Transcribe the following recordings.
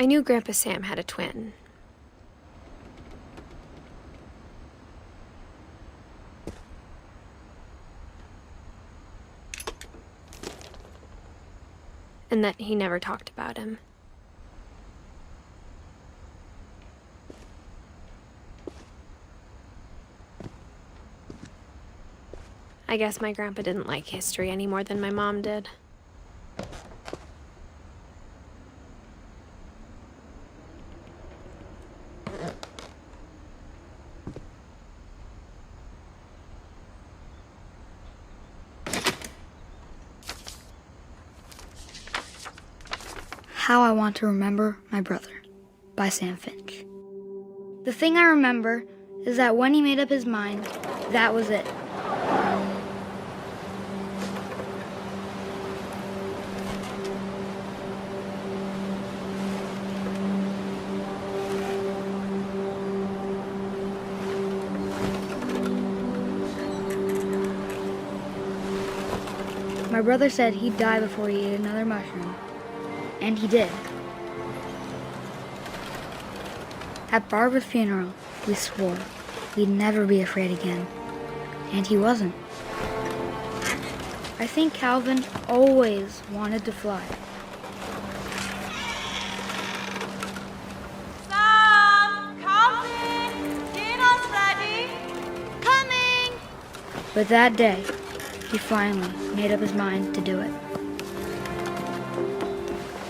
I knew Grandpa Sam had a twin. And that he never talked about him. I guess my grandpa didn't like history any more than my mom did. How I Want to Remember My Brother by Sam Finch. The thing I remember is that when he made up his mind, that was it. My brother said he'd die before he ate another mushroom. And he did. At Barbara's funeral, we swore we'd never be afraid again. And he wasn't. I think Calvin always wanted to fly. Sam! Calvin! Dinner's ready! Coming! But that day, he finally made up his mind to do it.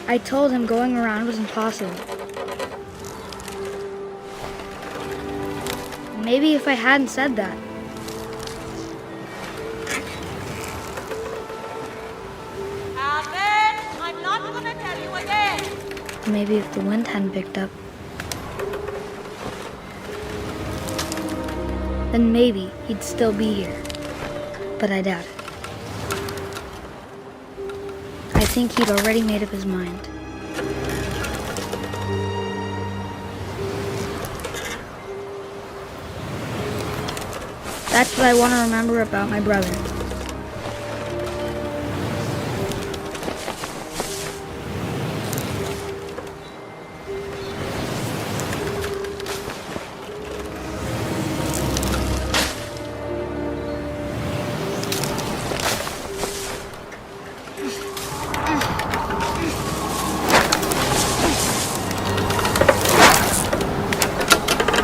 I told him going around was impossible. Maybe if I hadn't said that. Calvin, I'm not gonna tell you again. Maybe if the wind hadn't picked up. Then maybe he'd still be here. But I doubt it. I think he'd already made up his mind. That's what I want to remember about my brother.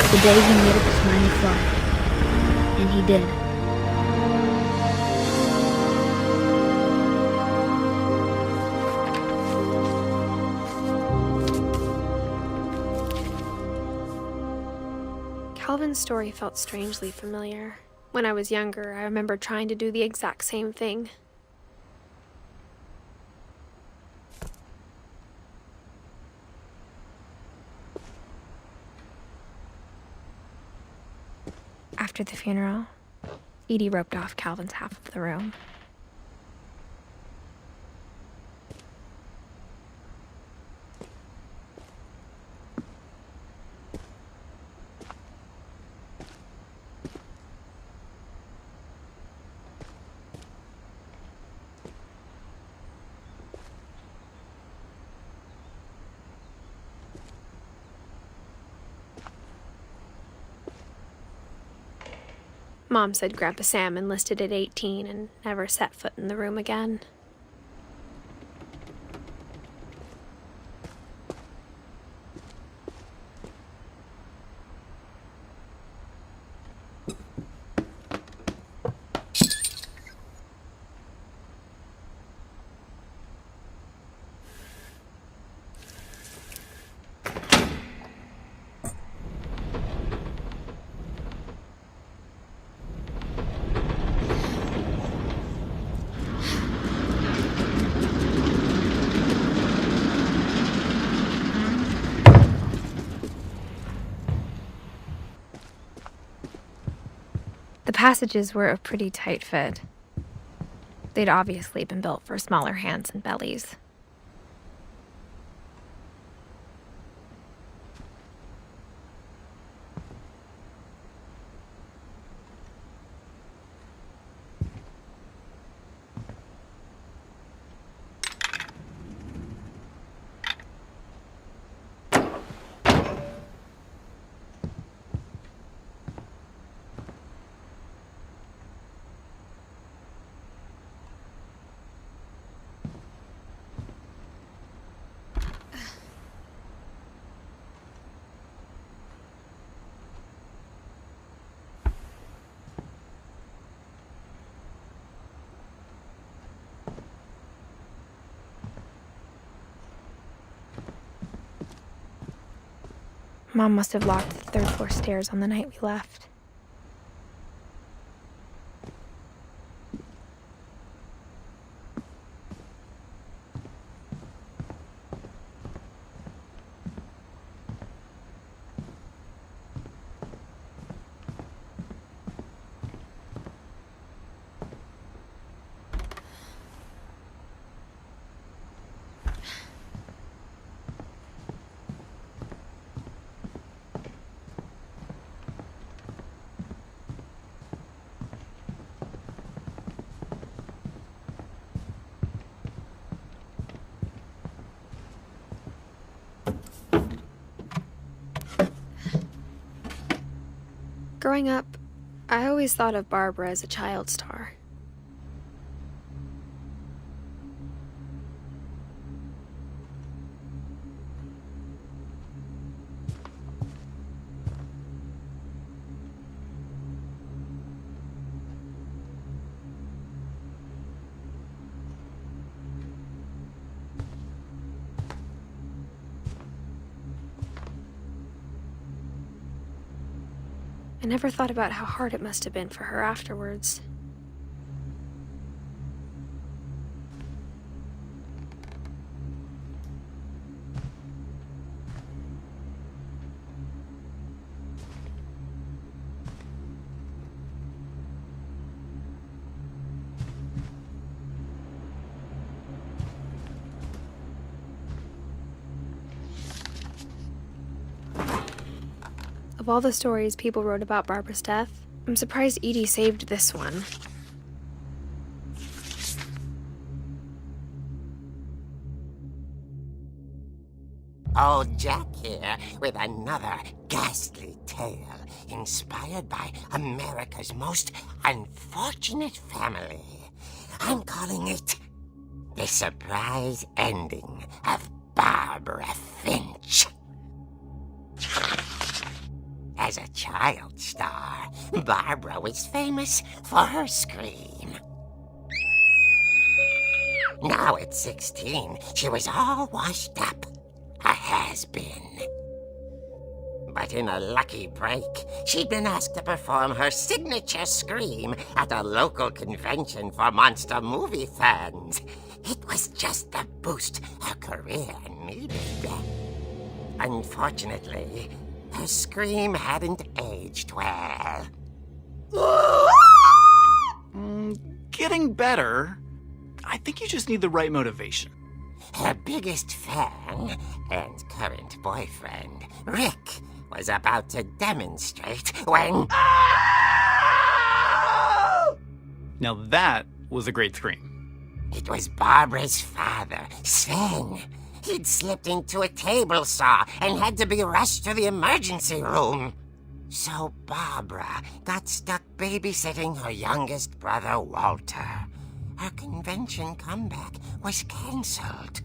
The day he made up his mind to fly. And he did. Calvin's story felt strangely familiar. When I was younger, I remember trying to do the exact same thing. After the funeral, Edie roped off Calvin's half of the room. Mom said Grandpa Sam enlisted at 18 and never set foot in the room again. The passages were a pretty tight fit. They'd obviously been built for smaller hands and bellies. Mom must have locked the third floor stairs on the night we left. Growing up, I always thought of Barbara as a child star. I never thought about how hard it must have been for her afterwards. Of all the stories people wrote about Barbara's death, I'm surprised Edie saved this one. Old Jack here with another ghastly tale inspired by America's most unfortunate family. I'm calling it The Surprise Ending of Barbara Finch. As a child star, Barbara was famous for her scream. Now at 16, she was all washed up, a has-been. But in a lucky break, she'd been asked to perform her signature scream at a local convention for monster movie fans. It was just the boost her career needed. Unfortunately, her scream hadn't aged well. Getting better. I think you just need the right motivation. Her biggest fan and current boyfriend, Rick, was about to demonstrate when... Now that was a great scream. It was Barbara's father, Sven. He'd slipped into a table saw and had to be rushed to the emergency room. So Barbara got stuck babysitting her youngest brother, Walter. Her convention comeback was cancelled.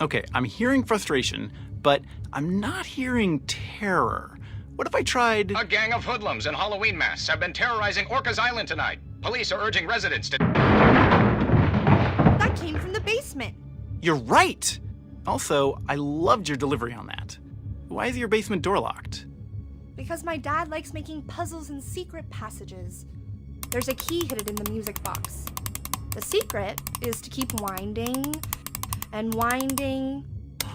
Okay, I'm hearing frustration, but I'm not hearing terror. What if I tried... A gang of hoodlums in Halloween masks have been terrorizing Orcas Island tonight. Police are urging residents to... That came from the basement. You're right! Also, I loved your delivery on that. Why is your basement door locked? Because my dad likes making puzzles and secret passages. There's a key hidden in the music box. The secret is to keep winding and winding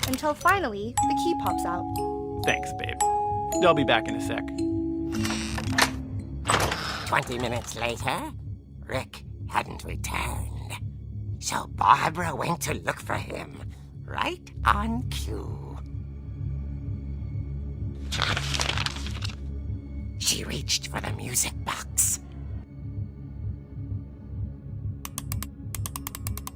until finally the key pops out. Thanks, babe. I'll be back in a sec. 20 minutes later, Rick hadn't returned. So Barbara went to look for him, right on cue. She reached for the music box.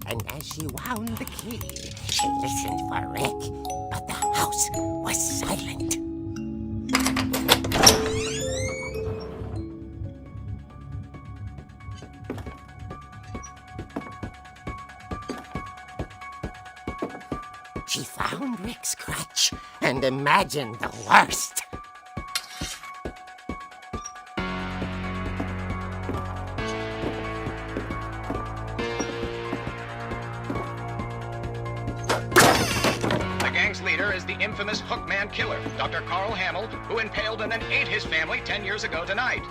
And as she wound the key, she listened for Rick, but the house was silent. She found Rick's crutch and imagined the worst. The gang's leader leader is the infamous Hookman killer, Dr. Carl Hamill, who impaled and then ate his family 10 years ago tonight.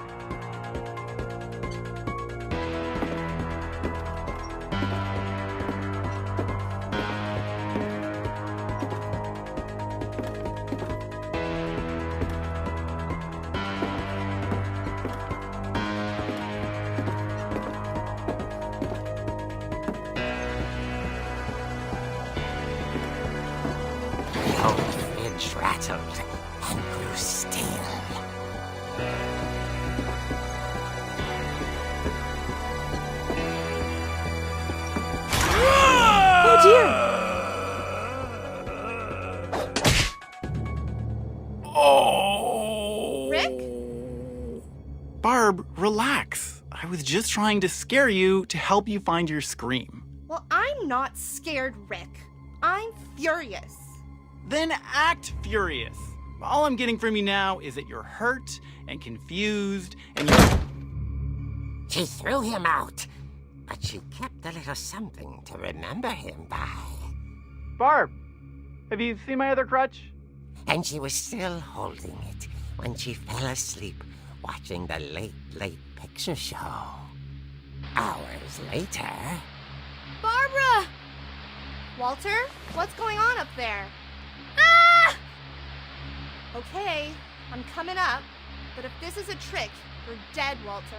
Rattled and grew still. Oh dear! Oh! Rick? Barb, relax. I was just trying to scare you to help you find your scream. Well, I'm not scared, Rick. I'm furious. Then act furious. All I'm getting from you now is that you're hurt and confused and you... She threw him out, but she kept a little something to remember him by. Barb, have you seen my other crutch? And she was still holding it when she fell asleep watching the late picture show. Hours later... Barbara! Walter, what's going on up there? Ah! Okay, I'm coming up, but if this is a trick, you're dead, Walter.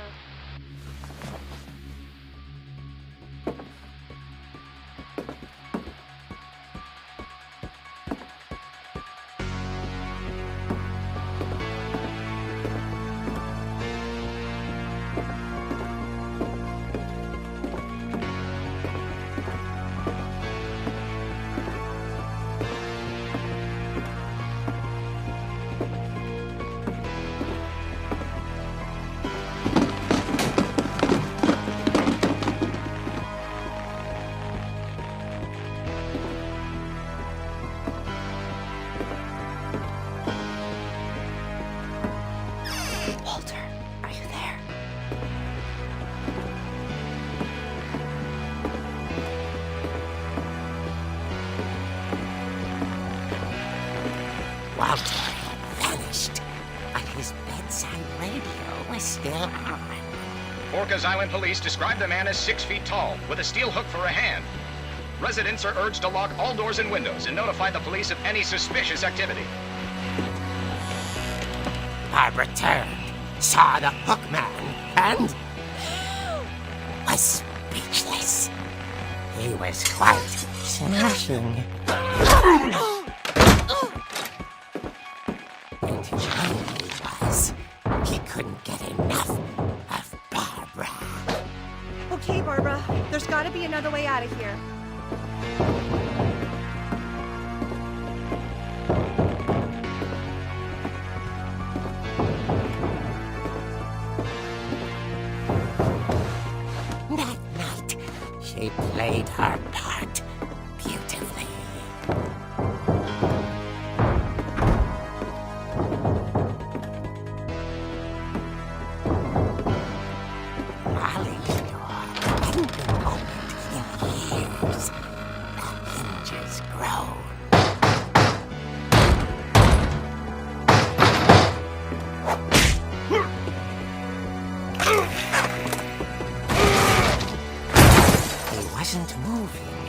Walter had vanished, but his bedside radio was still on. Orcas Island police describe the man as 6 feet tall, with a steel hook for a hand. Residents are urged to lock all doors and windows and notify the police of any suspicious activity. Barbara turned, saw the hook man, and was speechless. He was quite smashing. And his angry was, he couldn't get enough of Barbara. Okay, Barbara, there's gotta be another way out of here. That night, she played her part beautifully. Molly's door hadn't been opened in years. The hinges groaned. He wasn't moving,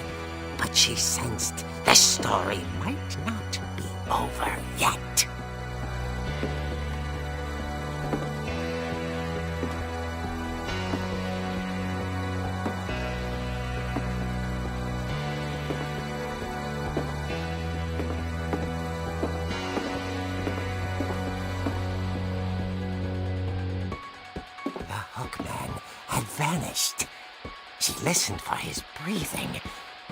but she sensed the story might not be over yet. The hookman had vanished. She listened for his breathing,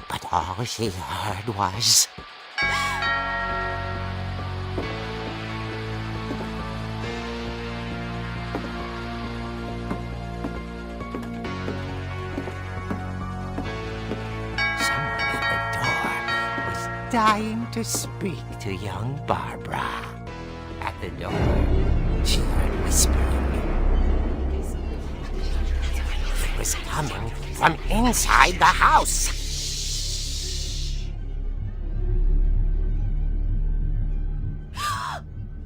but all she heard was... Someone at the door was dying to speak to young Barbara. At the door, she heard whispering. It was coming from inside the house.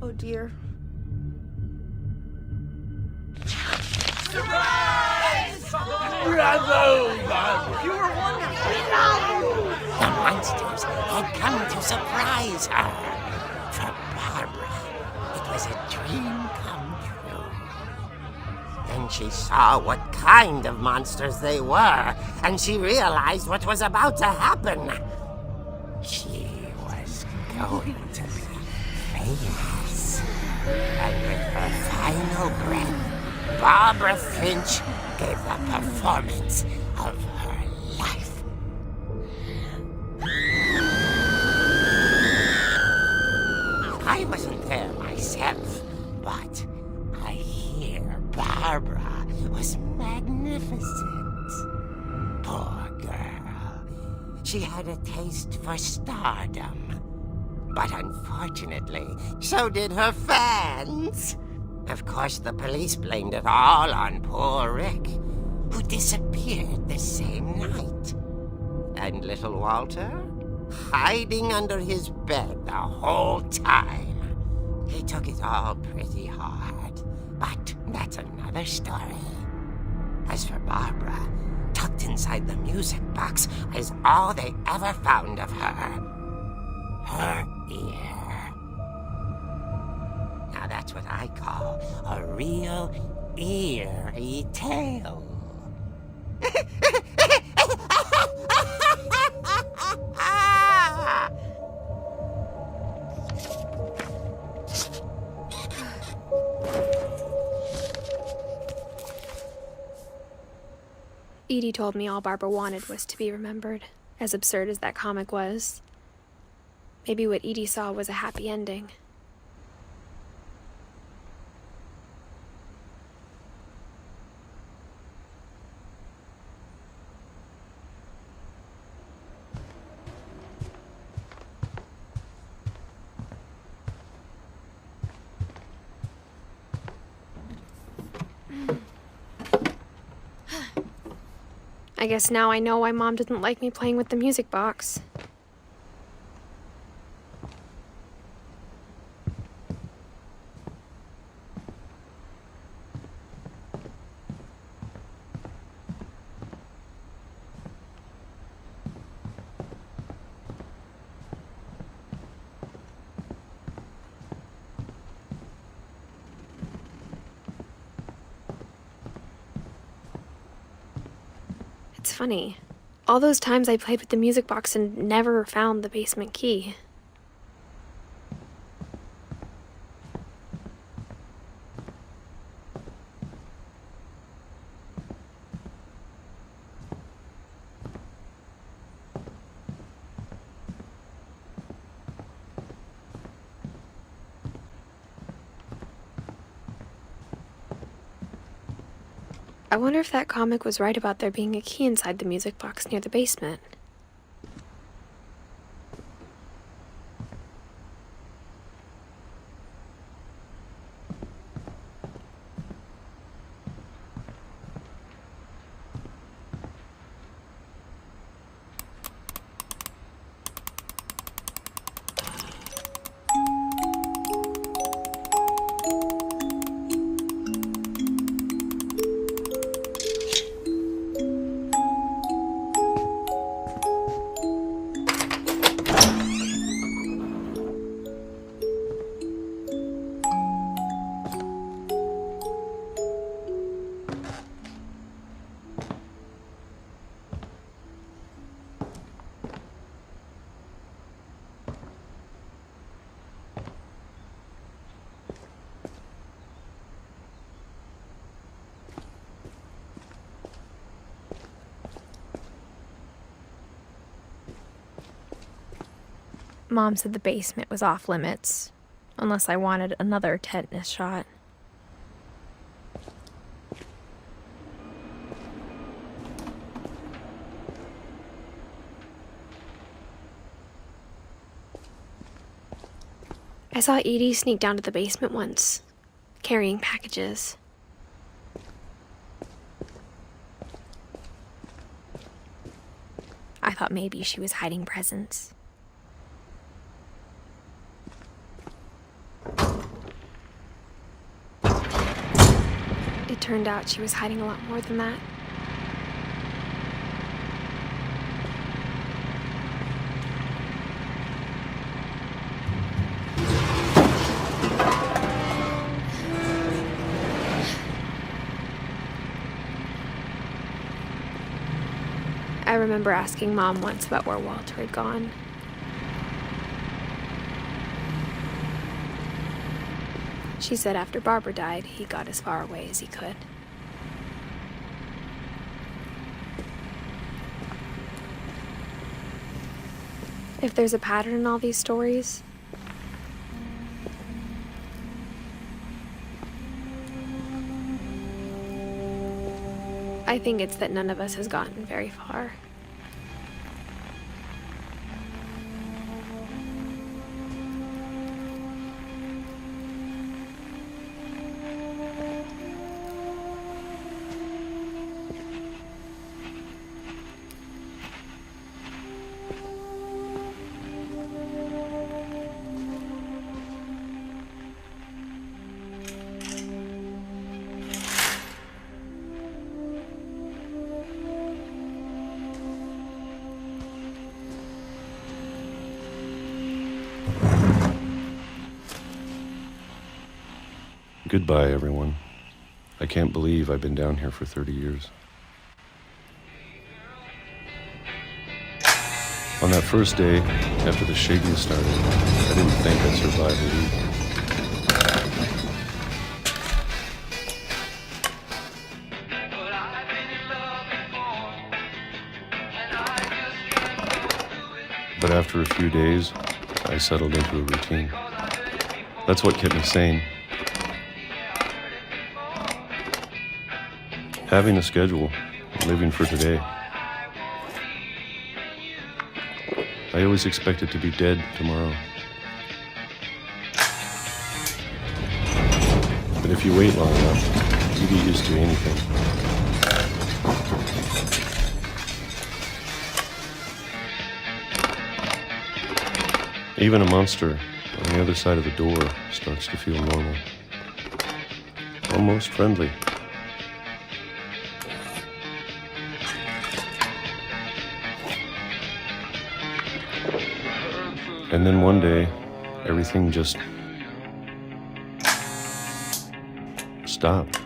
Oh dear. The monsters had come to surprise her. For Barbara, it was a dream come true. Then she saw what kind of monsters they were, and she realized what was about to happen. She was going to be famous. And with her final breath, Barbara Finch gave the performance of her life. I wasn't there myself, but I hear Barbara was magnificent. Poor girl. She had a taste for stardom. But unfortunately, so did her fans. Of course, the police blamed it all on poor Rick, who disappeared the same night. And little Walter? Hiding under his bed the whole time. He took it all pretty hard, but that's another story. As for Barbara, tucked inside the music box is all they ever found of her. Her ear. Now that's what I call a real eerie tale. Edie told me all Barbara wanted was to be remembered, as absurd as that comic was. Maybe what Edie saw was a happy ending. I guess now I know why Mom didn't like me playing with the music box. It's funny. All those times I played with the music box and never found the basement key. I wonder if that comic was right about there being a key inside the music box near the basement. Mom said the basement was off limits, unless I wanted another tetanus shot. I saw Edie sneak down to the basement once, carrying packages. I thought maybe she was hiding presents. It turned out she was hiding a lot more than that. I remember asking Mom once about where Walter had gone. She said after Barbara died, he got as far away as he could. If there's a pattern in all these stories, I think it's that none of us has gotten very far. Goodbye, everyone. I can't believe I've been down here for 30 years. On that first day, after the shaking started, I didn't think I'd survive the week. But after a few days, I settled into a routine. That's what kept me sane. Having a schedule, living for today. I always expected to be dead tomorrow. But if you wait long enough, you get used to anything. Even a monster on the other side of the door starts to feel normal. Almost friendly. And then one day, everything just stopped.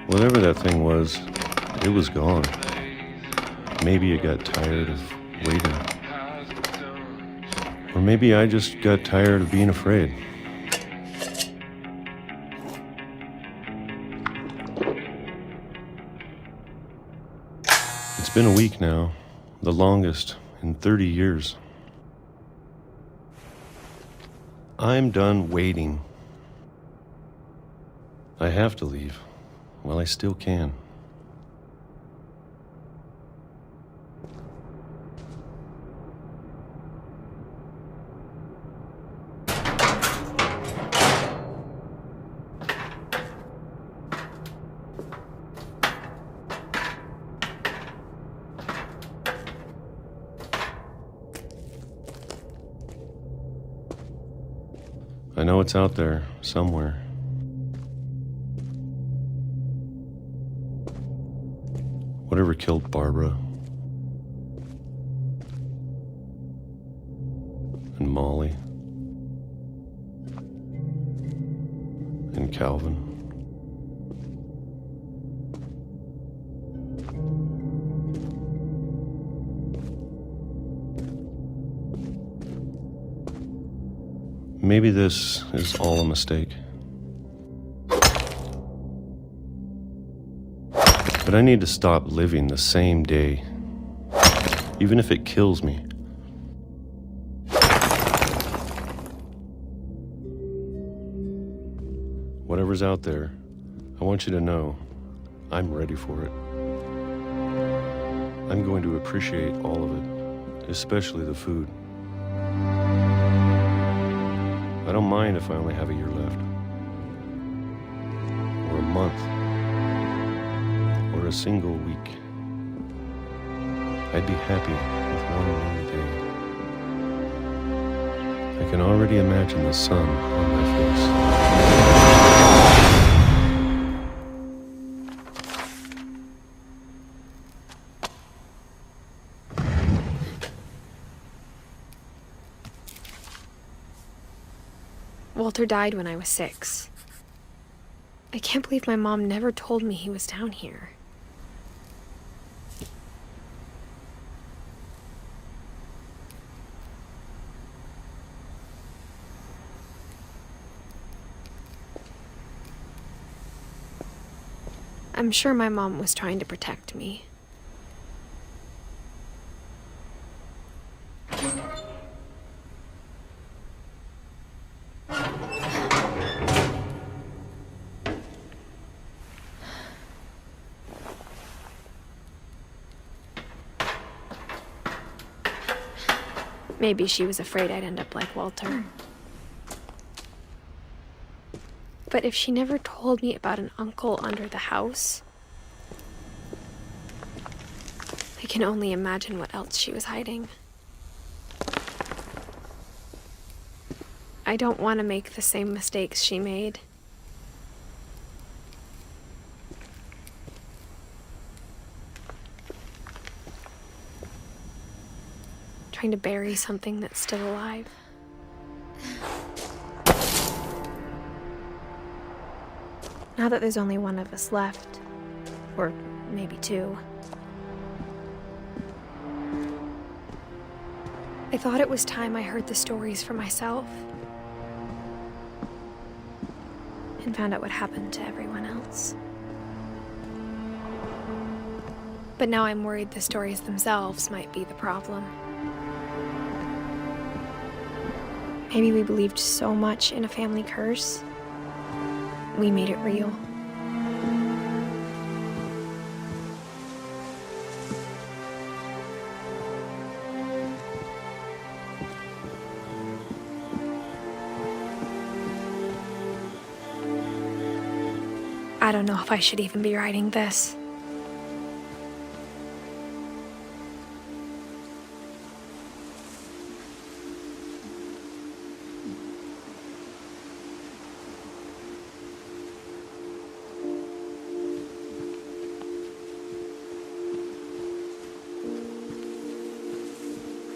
Whatever that thing was, it was gone. Maybe it got tired of waiting. Or maybe I just got tired of being afraid. It's been a week now, the longest in 30 years. I'm done waiting. I have to leave while I still can. I know it's out there, somewhere. Whatever killed Barbara and Molly and Calvin. Maybe this is all a mistake. But I need to stop living the same day, even if it kills me. Whatever's out there, I want you to know I'm ready for it. I'm going to appreciate all of it, especially the food. I don't mind if I only have a year left, or a month, or a single week. I'd be happy with one more day. I can already imagine the sun on my face. Walter died when I was 6. I can't believe my mom never told me he was down here. I'm sure my mom was trying to protect me. Maybe she was afraid I'd end up like Walter. But if she never told me about an uncle under the house, I can only imagine what else she was hiding. I don't want to make the same mistakes she made. Trying to bury something that's still alive. Now that there's only one of us left, or maybe 2, I thought it was time I heard the stories for myself and found out what happened to everyone else. But now I'm worried the stories themselves might be the problem. Maybe we believed so much in a family curse, we made it real. I don't know if I should even be writing this.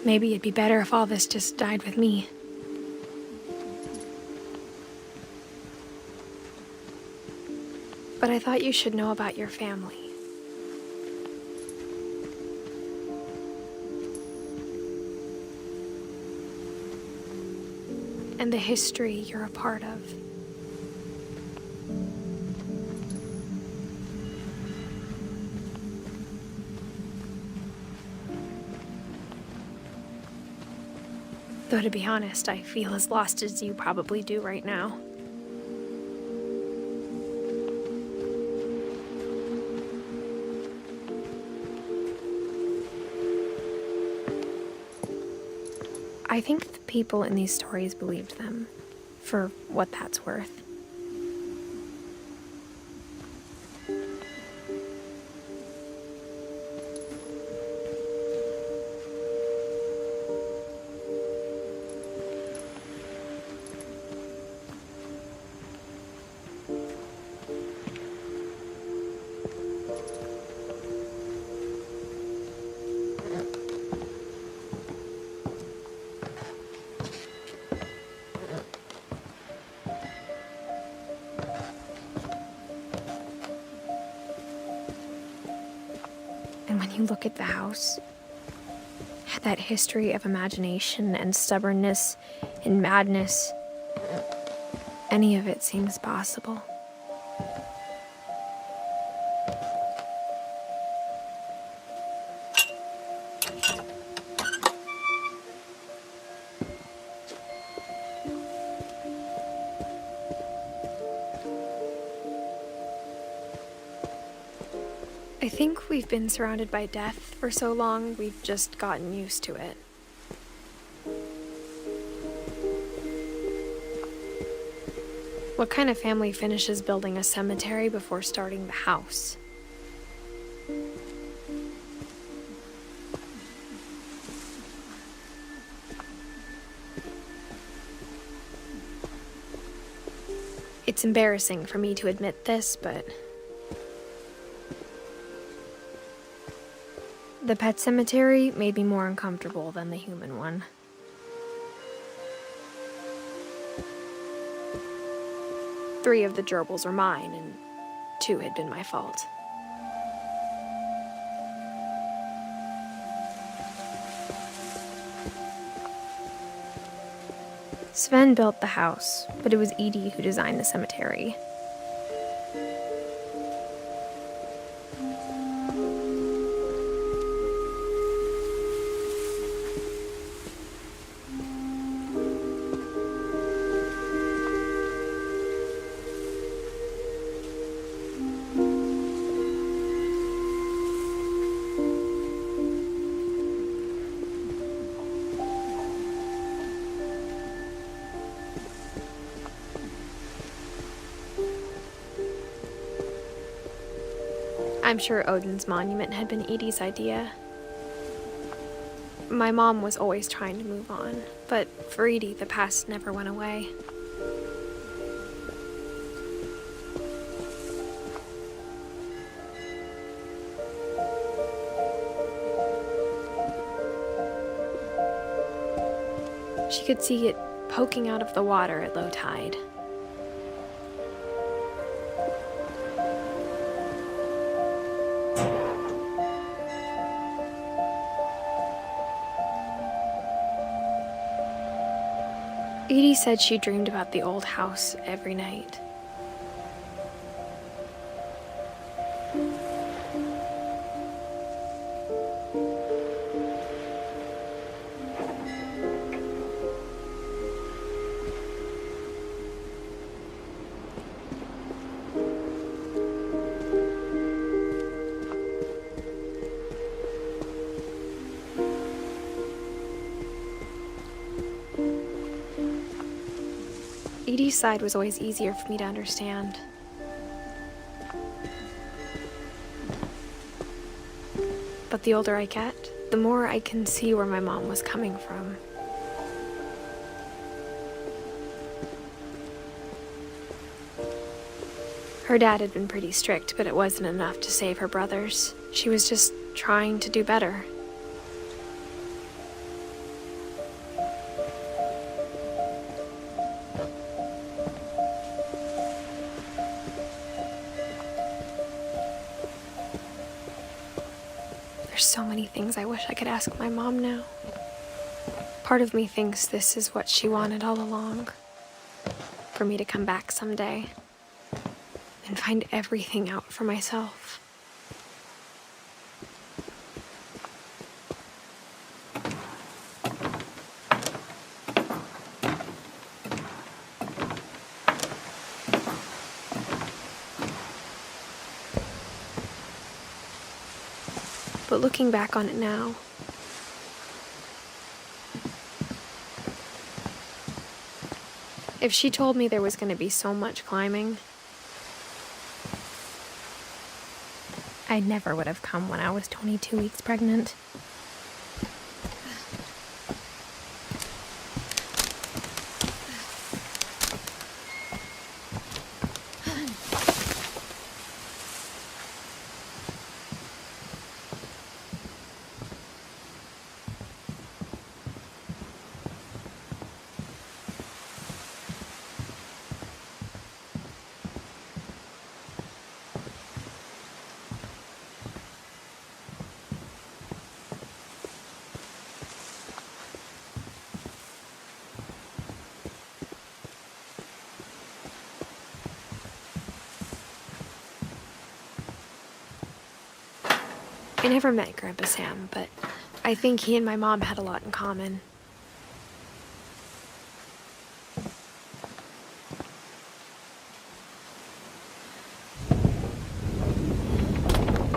Maybe it'd be better if all this just died with me. But I thought you should know about your family. And the history you're a part of. Though to be honest, I feel as lost as you probably do right now. I think the people in these stories believed them, for what that's worth. And when you look at the house, that history of imagination and stubbornness and madness, any of it seems possible. I think we've been surrounded by death for so long, we've just gotten used to it. What kind of family finishes building a cemetery before starting the house? It's embarrassing for me to admit this, but the pet cemetery made me more uncomfortable than the human one. 3 of the gerbils were mine, and 2 had been my fault. Sven built the house, but it was Edie who designed the cemetery. I'm sure Odin's monument had been Edie's idea. My mom was always trying to move on, but for Edie, the past never went away. She could see it poking out of the water at low tide. Edie said she dreamed about the old house every night. Edie's side was always easier for me to understand. But the older I get, the more I can see where my mom was coming from. Her dad had been pretty strict, but it wasn't enough to save her brothers. She was just trying to do better. There's so many things I wish I could ask my mom now. Part of me thinks this is what she wanted all along. For me to come back someday and find everything out for myself. But looking back on it now, if she told me there was going to be so much climbing, I never would have come when I was 22 weeks pregnant. I never met Grandpa Sam, but I think he and my mom had a lot in common.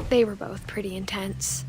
They were both pretty intense.